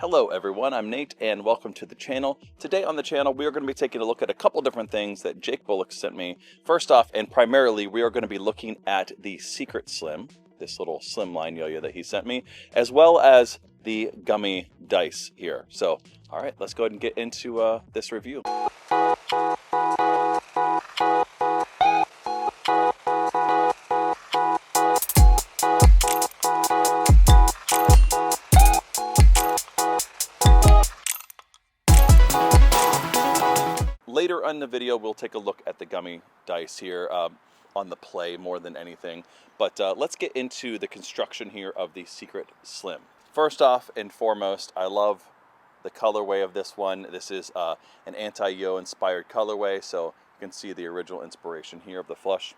Hello everyone, I'm Nate and welcome to the channel. Today on the channel we are going to be taking a look at a couple different things that Jake Bullock sent me. First off, and primarily, we are going to be looking at the Secret Slim, this little slimline yo-yo that he sent me, as well as the Gummy Dice here. So, alright, let's go ahead and get into this review. Later on in the video, we'll take a look at the Gummy Dice here on the play more than anything. But let's get into the construction here of the Secret Slim. First off and foremost, I love the colorway of this one. This is an anti-yo inspired colorway, so you can see the original inspiration here of the flush.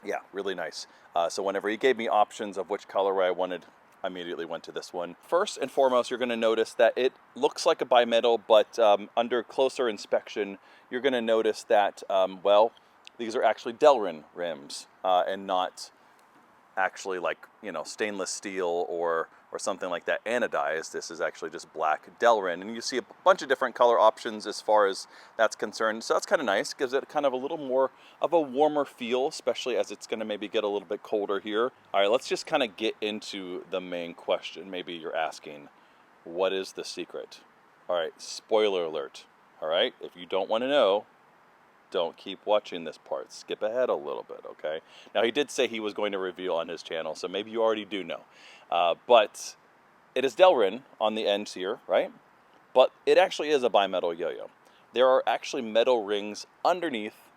Yeah, really nice. So whenever he gave me options of which colorway I wanted, I immediately went to this one. First and foremost, you're going to notice that it looks like a bimetal, but under closer inspection, you're going to notice that, well, these are actually Delrin rims and not actually like, you know, stainless steel or something like that anodized. This is actually just black Delrin, and you see a bunch of different color options as far as that's concerned. So that's kind of nice, gives it kind of a little more of a warmer feel, especially as it's going to maybe get a little bit colder here. All right, let's just kind of get into the main question. Maybe you're asking, what is the secret? All right, spoiler alert. All right, if you don't want to know, don't keep watching this part. Skip ahead a little bit, okay? Now, he did say he was going to reveal on his channel, so maybe you already do know. But it is Delrin on the ends here, right? But it actually is a bimetal yo-yo. There are actually metal rings underneath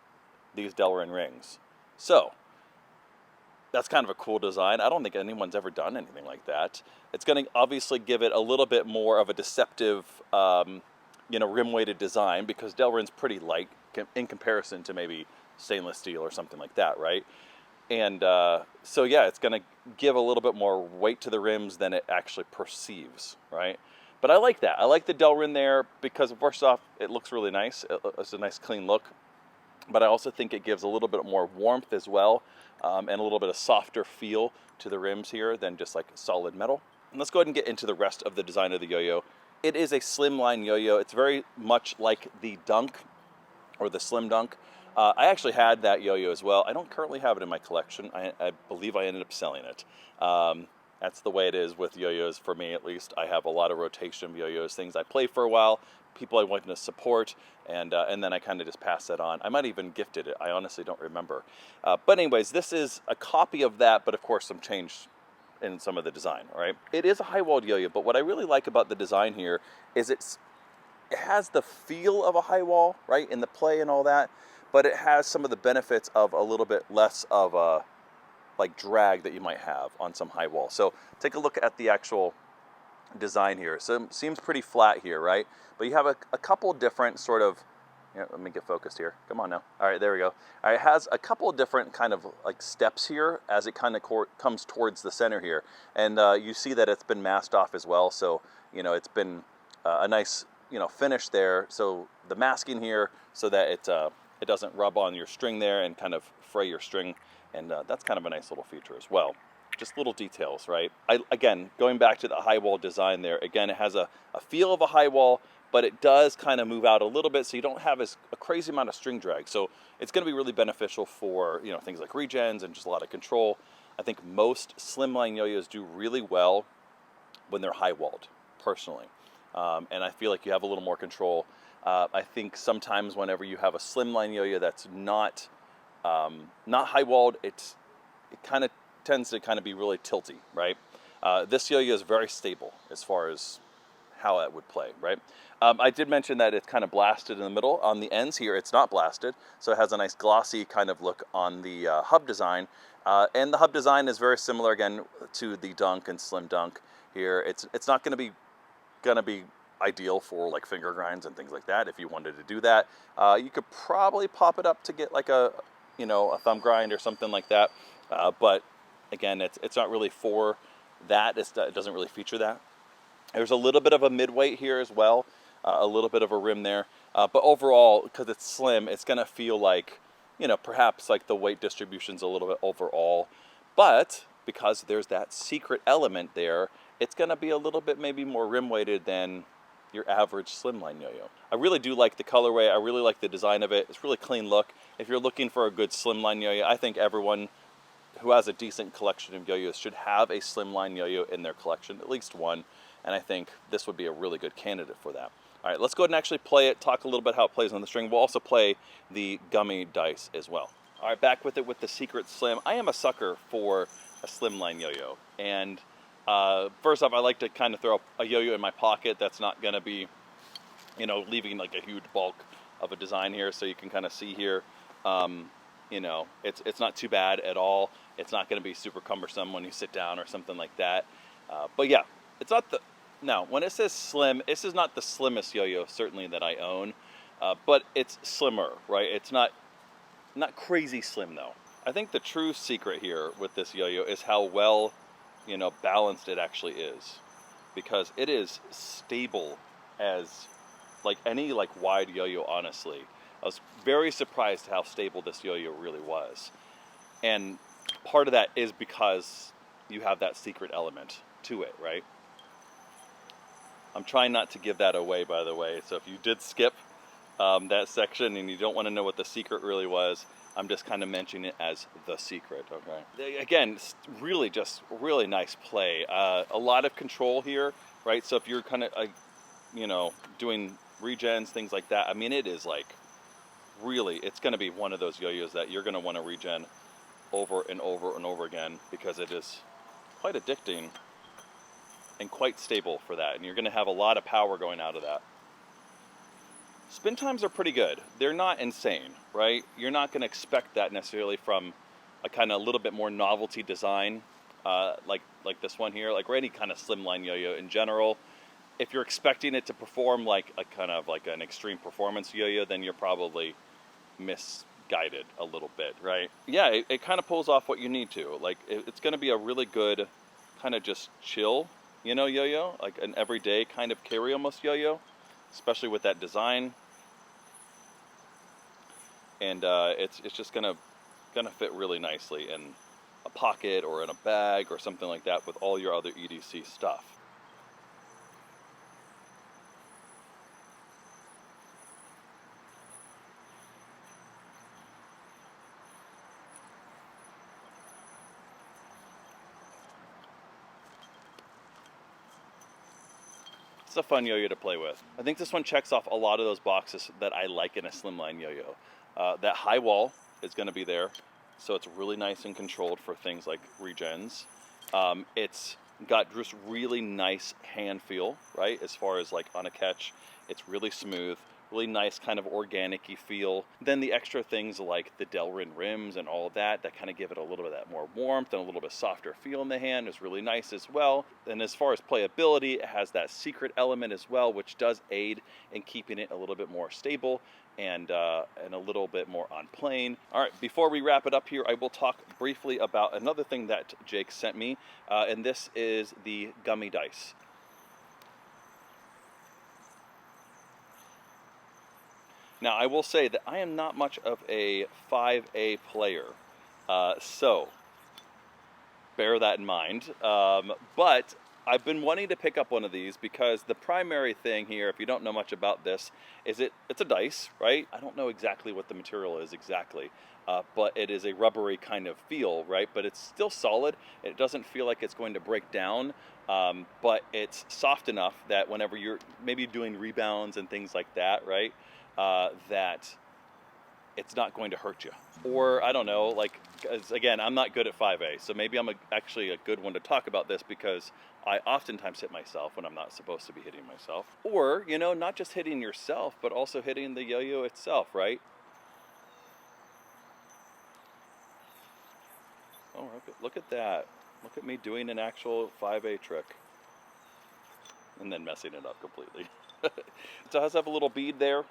these Delrin rings. So, that's kind of a cool design. I don't think anyone's ever done anything like that. It's going to obviously give it a little bit more of a deceptive, you know, rim-weighted design, because Delrin's pretty light in comparison to maybe stainless steel or something like that, right? And so yeah, it's going to give a little bit more weight to the rims than it actually perceives, right? But I like that. I like the Delrin there because, first off, it looks really nice. It's a nice clean look. But I also think it gives a little bit more warmth as well, and a little bit of softer feel to the rims here than just like solid metal. And let's go ahead and get into the rest of the design of the yo-yo. It is a slimline yo-yo. It's very much like the Dunk, or the Slim Dunk. I actually had that yo-yo as well. I don't currently have it in my collection. I believe I ended up selling it. That's the way it is with yo-yos, for me at least. I have a lot of rotation of yo-yos, things I play for a while, people I want to support, and then I kind of just pass that on. I might even gifted it. I honestly don't remember. But anyways, this is a copy of that, but of course some change in some of the design, all right? It is a high-walled yo-yo, but what I really like about the design here is it has the feel of a high wall, right, in the play and all that, but it has some of the benefits of a little bit less of a like drag that you might have on some high wall. So take a look at the actual design here. So it seems pretty flat here, right? But you have a couple different sort of, let me get focused here. Come on now. All right, there we go. All right, it has a couple different kind of like steps here as it kind of comes towards the center here. And you see that it's been masked off as well. So, you know, it's been a nice, you know, finish there. So the masking here so that it doesn't rub on your string there and kind of fray your string. And that's kind of a nice little feature as well. Just little details, right? Again, going back to the high wall design there, again, it has a feel of a high wall, but it does kind of move out a little bit, so you don't have a crazy amount of string drag. So it's going to be really beneficial for, you know, things like regens and just a lot of control. I think most slimline yo-yos do really well when they're high walled, personally. And I feel like you have a little more control. I think sometimes whenever you have a slimline yo-yo that's not high walled, it kind of tends to kind of be really tilty, right? This yo-yo is very stable as far as how it would play, right? I did mention that it's kind of blasted in the middle. On the ends here, it's not blasted, so it has a nice glossy kind of look on the hub design. And the hub design is very similar, again, to the Dunk and Slim Dunk here. It's not going to be ideal for like finger grinds and things like that. If you wanted to do that, you could probably pop it up to get like a thumb grind or something like that. But again, it's not really for that. It doesn't really feature that. There's a little bit of a mid-weight here as well, a little bit of a rim there. But overall, because it's slim, it's going to feel like, you know, perhaps like the weight distribution's a little bit overall. But because there's that secret element there, it's going to be a little bit maybe more rim weighted than your average slimline yo-yo. I really do like the colorway. I really like the design of it. It's really clean look. If you're looking for a good slimline yo-yo, I think everyone who has a decent collection of yo-yos should have a slimline yo-yo in their collection, at least one, and I think this would be a really good candidate for that. All right, let's go ahead and actually play it, talk a little bit how it plays on the string. We'll also play the Gummy Dice as well. All right, back with it with the Secret Slim. I am a sucker for a slimline yo-yo, and first off, I like to kind of throw a yo-yo in my pocket that's not going to be, you know, leaving like a huge bulk of a design here, so you can kind of see here, you know, it's not too bad at all. It's not going to be super cumbersome when you sit down or something like that. But yeah, it's not the, now when it says slim, this is not the slimmest yo-yo certainly that I own, but it's slimmer, right? It's not crazy slim though. I think the true secret here with this yo-yo is how well, you know, balanced it actually is, because it is stable as like any like wide yo-yo. Honestly, I was very surprised how stable this yo-yo really was, and part of that is because you have that secret element to it, right? I'm trying not to give that away, by the way, so if you did skip that section and you don't want to know what the secret really was, I'm just kind of mentioning it as the secret, okay? Again, really just really nice play. A lot of control here, right? So if you're kind of, you know, doing regens, things like that, I mean, it is like, really, it's going to be one of those yo-yos that you're going to want to regen over and over and over again, because it is quite addicting and quite stable for that. And you're going to have a lot of power going out of that. Spin times are pretty good. They're not insane, right? You're not going to expect that necessarily from a kind of a little bit more novelty design, like this one here, like or any kind of slimline yo-yo in general. If you're expecting it to perform like a kind of like an extreme performance yo-yo, then you're probably misguided a little bit, right? Yeah, it kind of pulls off what you need to. Like it's going to be a really good kind of just chill, you know, yo-yo, like an everyday kind of carry almost yo-yo, especially with that design. And it's just gonna fit really nicely in a pocket or in a bag or something like that with all your other EDC stuff. It's a fun yo-yo to play with. I think this one checks off a lot of those boxes that I like in a slimline yo-yo. That high wall is going to be there, so it's really nice and controlled for things like regens. It's got just really nice hand feel, right? As far as like on a catch, it's really smooth, really nice kind of organic-y feel. Then the extra things like the Delrin rims and all of that kind of give it a little bit of that more warmth and a little bit softer feel in the hand is really nice as well. And as far as playability, it has that secret element as well, which does aid in keeping it a little bit more stable and a little bit more on plane. All right, before we wrap it up here, I will talk briefly about another thing that Jake sent me, and this is the Gummy Dice. Now, I will say that I am not much of a 5A player, so bear that in mind. But I've been wanting to pick up one of these because the primary thing here, if you don't know much about this, is it's a dice, right? I don't know exactly what the material is exactly, but it is a rubbery kind of feel, right? But it's still solid. It doesn't feel like it's going to break down, but it's soft enough that whenever you're maybe doing rebounds and things like that, right? That it's not going to hurt you. Or, I don't know, like, 'cause again, I'm not good at 5A, so maybe I'm actually a good one to talk about this because I oftentimes hit myself when I'm not supposed to be hitting myself. Or, you know, not just hitting yourself, but also hitting the yo-yo itself, right? Oh, look at that. Look at me doing an actual 5A trick. And then messing it up completely. So it does have a little bead there,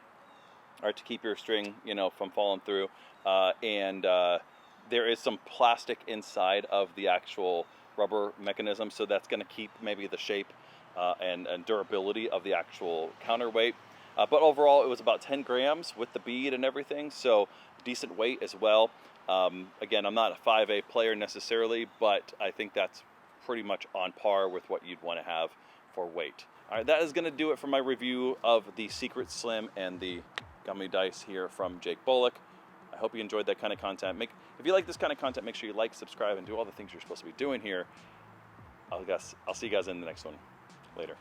or to keep your string, you know, from falling through. There is some plastic inside of the actual rubber mechanism, so that's going to keep maybe the shape and durability of the actual counterweight. But overall, it was about 10 grams with the bead and everything, so decent weight as well. Again, I'm not a 5A player necessarily, but I think that's pretty much on par with what you'd want to have for weight. All right, that is going to do it for my review of the Secret Slim and the Gummy Dice here from Jake Bullock. I hope you enjoyed that kind of content. If you like this kind of content, make sure you like, subscribe, and do all the things you're supposed to be doing here. I'll see you guys in the next one. Later.